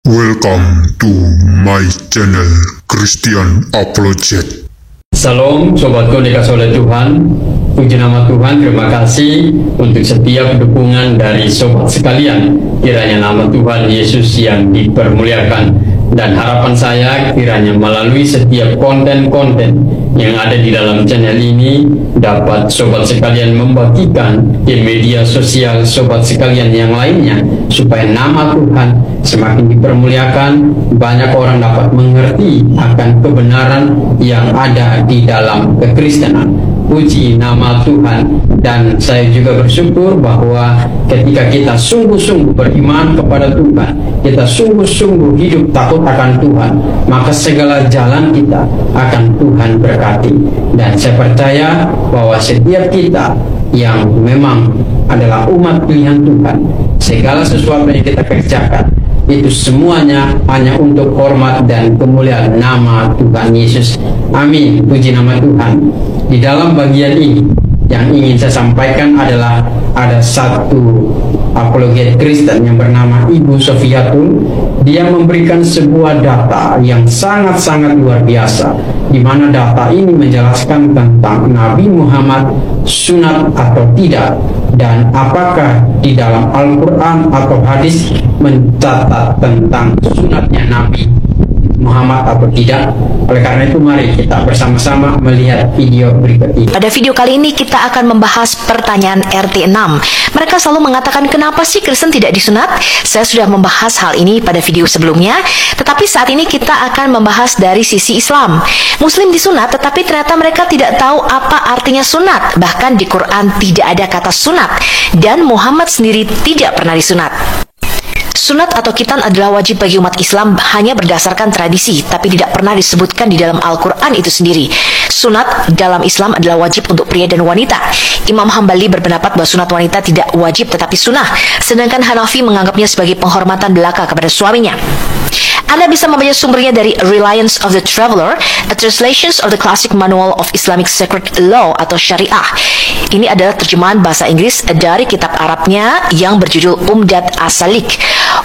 Welcome to my channel Christian Apologet. Salam sobatku dikasih oleh Tuhan. Puji nama Tuhan, terima kasih untuk setiap dukungan dari sobat sekalian. Kiranya nama Tuhan Yesus yang dipermuliakan. Dan harapan saya kiranya melalui setiap konten-konten yang ada di dalam channel ini dapat sobat sekalian membagikan di media sosial sobat sekalian yang lainnya, supaya nama Tuhan semakin dipermuliakan, banyak orang dapat mengerti akan kebenaran yang ada di dalam kekristenan. Puji nama Tuhan. Dan saya juga bersyukur bahwa ketika kita sungguh-sungguh beriman kepada Tuhan, kita sungguh-sungguh hidup takut akan Tuhan, maka segala jalan kita akan Tuhan berkati. Dan saya percaya bahwa setiap kita yang memang adalah umat pilihan Tuhan, segala sesuatu yang kita kerjakan itu semuanya hanya untuk hormat dan kemuliaan nama Tuhan Yesus. Amin. Puji nama Tuhan. Di dalam bagian ini yang ingin saya sampaikan adalah ada satu apologet Kristen yang bernama Ibu Sofiatun. Dia memberikan sebuah data yang sangat-sangat luar biasa, di mana data ini menjelaskan tentang Nabi Muhammad sunat atau tidak, dan apakah di dalam Al-Quran atau hadis mencatat tentang sunatnya Nabi Muhammad atau tidak. Oleh karena itu mari kita bersama-sama melihat video berikut ini. Pada video kali ini kita akan membahas pertanyaan RT6. Mereka selalu mengatakan, kenapa sih Kristen tidak disunat? Saya sudah membahas hal ini pada video sebelumnya, tetapi saat ini kita akan membahas dari sisi Islam. Muslim disunat, tetapi ternyata mereka tidak tahu apa artinya sunat. Bahkan di Quran tidak ada kata sunat, dan Muhammad sendiri tidak pernah disunat. Sunat atau khitan adalah wajib bagi umat Islam hanya berdasarkan tradisi, tapi tidak pernah disebutkan di dalam Al-Quran itu sendiri. Sunat dalam Islam adalah wajib untuk pria dan wanita. Imam Hambali berpendapat bahwa sunat wanita tidak wajib tetapi sunnah, sedangkan Hanafi menganggapnya sebagai penghormatan belaka kepada suaminya. Anda bisa membaca sumbernya dari Reliance of the Traveler, a translation of the classic manual of Islamic sacred law atau syariah. Ini adalah terjemahan bahasa Inggris dari kitab Arabnya yang berjudul Umdat As-Salik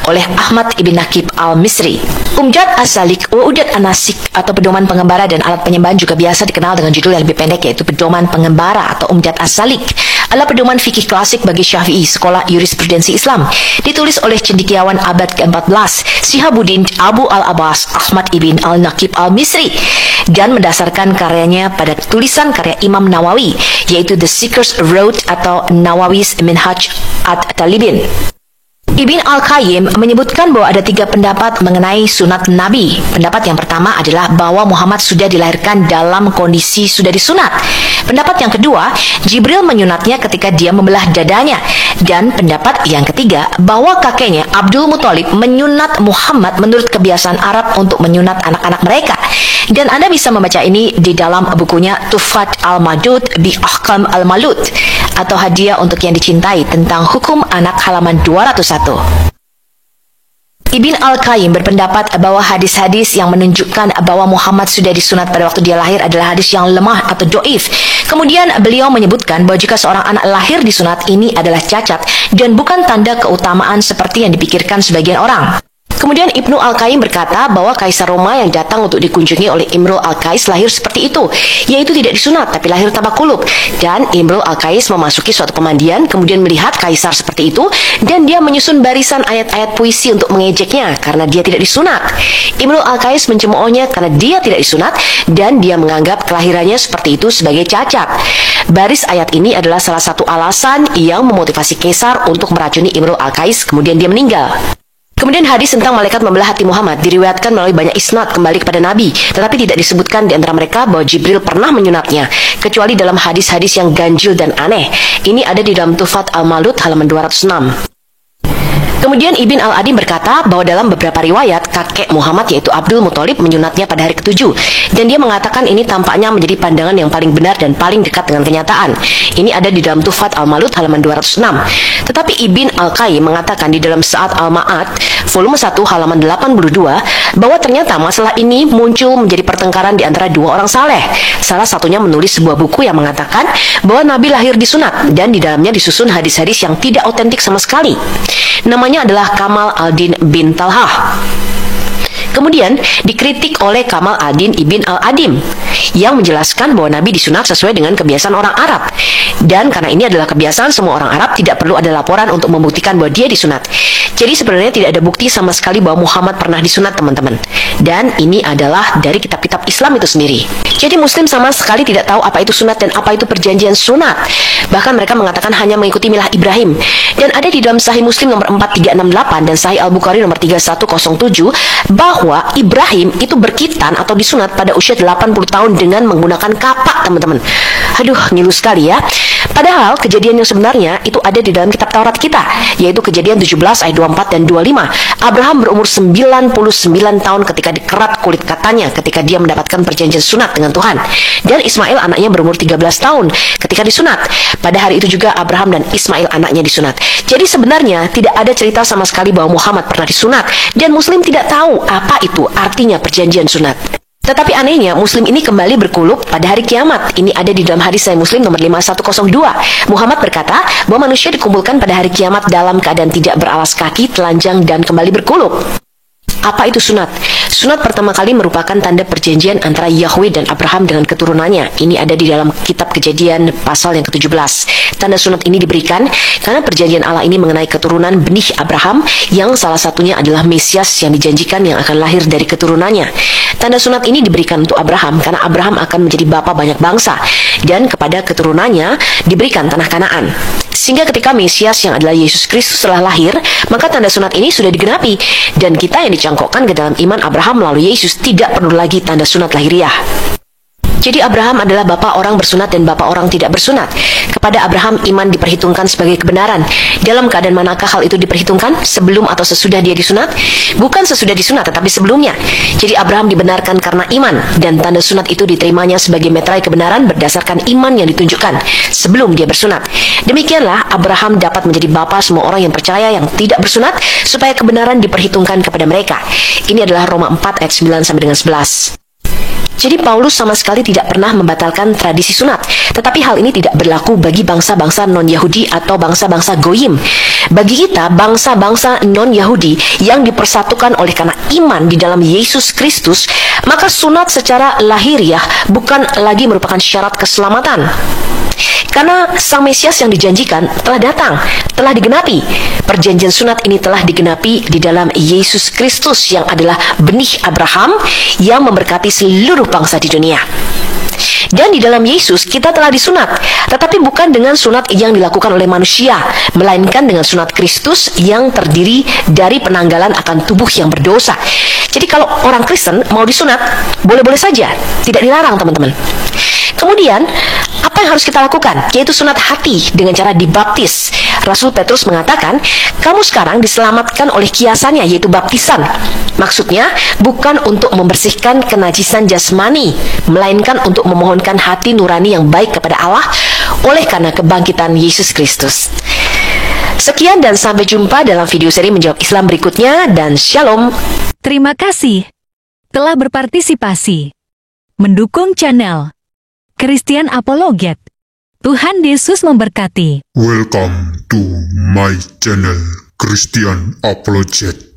oleh Ahmad Ibn Naqib Al-Misri. Umdat As-Salik, Udat An-Nasik atau pedoman pengembara dan alat penyembahan juga biasa dikenal dengan judul yang lebih pendek, yaitu pedoman pengembara atau Umdat As-Salik, adalah pedoman fikih klasik bagi Syafi'i, sekolah jurisprudensi Islam. Ditulis oleh cendekiawan abad ke-14 Shihabuddin Abu Al-Abbas Ahmad Ibn Al-Naqib Al-Misri, dan mendasarkan karyanya pada tulisan karya Imam Nawawi, yaitu The Seeker's Road atau Nawawi's Minhaj at-Talibin. Ibn Al-Qayyim menyebutkan bahwa ada 3 pendapat mengenai sunat Nabi. Pendapat yang pertama adalah bahwa Muhammad sudah dilahirkan dalam kondisi sudah disunat. Pendapat yang kedua, Jibril menyunatnya ketika dia membelah dadanya. Dan pendapat yang ketiga, bahwa kakeknya Abdul Muthalib menyunat Muhammad menurut kebiasaan Arab untuk menyunat anak-anak mereka. Dan Anda bisa membaca ini di dalam bukunya Tuhfat Al-Madud bi Ahkam Al-Malud atau Hadiah untuk yang dicintai tentang hukum anak halaman 201. Ibn Al-Qayyim berpendapat bahwa hadis-hadis yang menunjukkan bahwa Muhammad sudah disunat pada waktu dia lahir adalah hadis yang lemah atau doif. Kemudian beliau menyebutkan bahwa jika seorang anak lahir disunat, ini adalah cacat dan bukan tanda keutamaan seperti yang dipikirkan sebagian orang. Kemudian Ibnu Al-Qayyim berkata bahwa Kaisar Roma yang datang untuk dikunjungi oleh Imrul Al-Qais lahir seperti itu, yaitu tidak disunat tapi lahir tanpa kulub. Dan Imrul Al-Qais memasuki suatu pemandian, kemudian melihat Kaisar seperti itu, dan dia menyusun barisan ayat-ayat puisi untuk mengejeknya karena dia tidak disunat. Imrul Al-Qais mencemoohnya karena dia tidak disunat, dan dia menganggap kelahirannya seperti itu sebagai cacat. Baris ayat ini adalah salah satu alasan yang memotivasi Kaisar untuk meracuni Imrul Al-Qais, kemudian dia meninggal. Kemudian hadis tentang malaikat membelah hati Muhammad diriwayatkan melalui banyak isnad kembali kepada Nabi, tetapi tidak disebutkan di antara mereka bahwa Jibril pernah menyunatnya, kecuali dalam hadis-hadis yang ganjil dan aneh. Ini ada di dalam Tuhfat Al-Malud halaman 206. Kemudian Ibn Al-Adim berkata bahwa dalam beberapa riwayat kakek Muhammad yaitu Abdul Muthalib menyunatnya pada hari ke-7, dan dia mengatakan ini tampaknya menjadi pandangan yang paling benar dan paling dekat dengan kenyataan. Ini ada di dalam Tuhfat Al-Malud halaman 206. Tetapi Ibn Al-Qayyim mengatakan di dalam Sa'ad Al-Ma'ad volume 1 halaman 82 bahwa ternyata masalah ini muncul menjadi pertengkaran di antara 2 orang saleh. Salah satunya menulis sebuah buku yang mengatakan bahwa Nabi lahir disunat, dan di dalamnya disusun hadis-hadis yang tidak otentik sama sekali. Namanya adalah Kamal Al-Din bin Talhah. Kemudian dikritik oleh Kamal Adin Ibn Al-Adim yang menjelaskan bahwa Nabi disunat sesuai dengan kebiasaan orang Arab. Dan karena ini adalah kebiasaan semua orang Arab, tidak perlu ada laporan untuk membuktikan bahwa dia disunat. Jadi sebenarnya tidak ada bukti sama sekali bahwa Muhammad pernah disunat, teman-teman. Dan ini adalah dari kitab-kitab Islam itu sendiri. Jadi Muslim sama sekali tidak tahu apa itu sunat dan apa itu perjanjian sunat. Bahkan mereka mengatakan hanya mengikuti milah Ibrahim. Dan ada di dalam Sahih Muslim nomor 4368 dan Sahih Al-Bukhari nomor 3107 bahwa Ibrahim itu berkitan atau disunat pada usia 80 tahun dengan menggunakan kapak, teman-teman. Aduh, ngilu sekali ya. Padahal kejadian yang sebenarnya itu ada di dalam kitab Taurat kita, yaitu Kejadian 17 ayat 24 dan 25. Abraham berumur 99 tahun ketika dikerat kulit katanya ketika dia mendapatkan perjanjian sunat dengan Tuhan. Dan Ismail anaknya berumur 13 tahun ketika disunat. Pada hari itu juga Abraham dan Ismail anaknya disunat. Jadi sebenarnya tidak ada cerita sama sekali bahwa Muhammad pernah disunat, dan Muslim tidak tahu apa itu artinya perjanjian sunat. Tetapi anehnya, Muslim ini kembali berkuluk pada hari kiamat. Ini ada di dalam hadis Sahih Muslim nomor 5102. Muhammad berkata bahwa manusia dikumpulkan pada hari kiamat dalam keadaan tidak beralas kaki, telanjang, dan kembali berkuluk. Apa itu sunat? Sunat pertama kali merupakan tanda perjanjian antara Yahweh dan Abraham dengan keturunannya. Ini ada di dalam kitab Kejadian pasal yang ke-17. Tanda sunat ini diberikan karena perjanjian Allah ini mengenai keturunan benih Abraham, yang salah satunya adalah Mesias yang dijanjikan yang akan lahir dari keturunannya. Tanda sunat ini diberikan untuk Abraham karena Abraham akan menjadi bapa banyak bangsa, dan kepada keturunannya diberikan tanah Kanaan. Sehingga ketika Mesias yang adalah Yesus Kristus telah lahir, maka tanda sunat ini sudah digenapi, dan kita yang dicangkokkan ke dalam iman Abraham melalui Yesus tidak perlu lagi tanda sunat lahiriah. Jadi Abraham adalah bapa orang bersunat dan bapa orang tidak bersunat. Kepada Abraham iman diperhitungkan sebagai kebenaran. Dalam keadaan manakah hal itu diperhitungkan? Sebelum atau sesudah dia disunat? Bukan sesudah disunat, tetapi sebelumnya. Jadi Abraham dibenarkan karena iman, dan tanda sunat itu diterimanya sebagai meterai kebenaran berdasarkan iman yang ditunjukkan sebelum dia bersunat. Demikianlah Abraham dapat menjadi bapa semua orang yang percaya yang tidak bersunat, supaya kebenaran diperhitungkan kepada mereka. Ini adalah Roma 4 ayat 9 sampai dengan 11. Jadi Paulus sama sekali tidak pernah membatalkan tradisi sunat, tetapi hal ini tidak berlaku bagi bangsa-bangsa non-Yahudi atau bangsa-bangsa Goyim. Bagi kita, bangsa-bangsa non-Yahudi yang dipersatukan oleh karena iman di dalam Yesus Kristus, maka sunat secara lahiriah bukan lagi merupakan syarat keselamatan. Karena Sang Mesias yang dijanjikan telah datang, telah digenapi. Perjanjian sunat ini telah digenapi di dalam Yesus Kristus yang adalah benih Abraham yang memberkati seluruh bangsa di dunia. Dan di dalam Yesus kita telah disunat, tetapi bukan dengan sunat yang dilakukan oleh manusia, melainkan dengan sunat Kristus yang terdiri dari penanggalan akan tubuh yang berdosa. Jadi kalau orang Kristen mau disunat, boleh-boleh saja, tidak dilarang, teman-teman. Kemudian, apa yang harus kita lakukan? Yaitu sunat hati dengan cara dibaptis. Rasul Petrus mengatakan, kamu sekarang diselamatkan oleh kiasannya, yaitu baptisan. Maksudnya, bukan untuk membersihkan kenajisan jasmani, melainkan untuk memohonkan hati nurani yang baik kepada Allah oleh karena kebangkitan Yesus Kristus. Sekian dan sampai jumpa dalam video seri Menjawab Islam berikutnya, dan Shalom. Terima kasih telah berpartisipasi mendukung channel Christian Apologet. Tuhan Yesus memberkati. Welcome to my channel Christian Apologet.